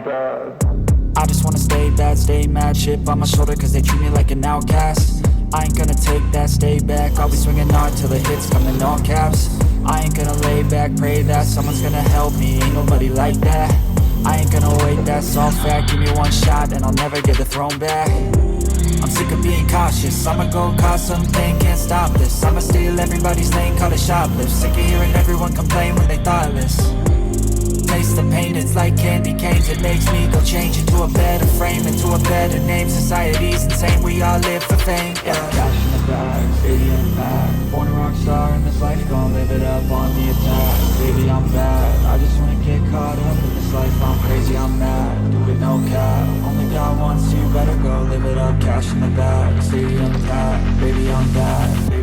I just wanna stay bad, stay mad. Chip on my shoulder cause they treat me like an outcast. I ain't gonna take that, stay back. I'll be swinging hard till the hits come in all caps. I ain't gonna lay back, pray that someone's gonna help me. Ain't nobody like that. I ain't gonna wait, that's all fact. Give me one shot and I'll never get the throne back. I'm sick of being cautious. I'ma go cause something, can't stop this. I'ma steal everybody's lane, call it shoplift. Sick of hearing everyone complain when they thoughtless. Taste the pain, it's like candy canes. It makes me go change into a better frame, into a better name. Society's insane, we all live for fame. Yeah. Cash in the bag, stadium packed. Born a rock star in this life, gon' live it up on the attack. Baby, I'm bad, I just wanna get caught up in this life. I'm crazy, I'm mad, do it no cap. Only God wants you, better go live it up. Cash in the bag, stadium packed. Baby, I'm bad.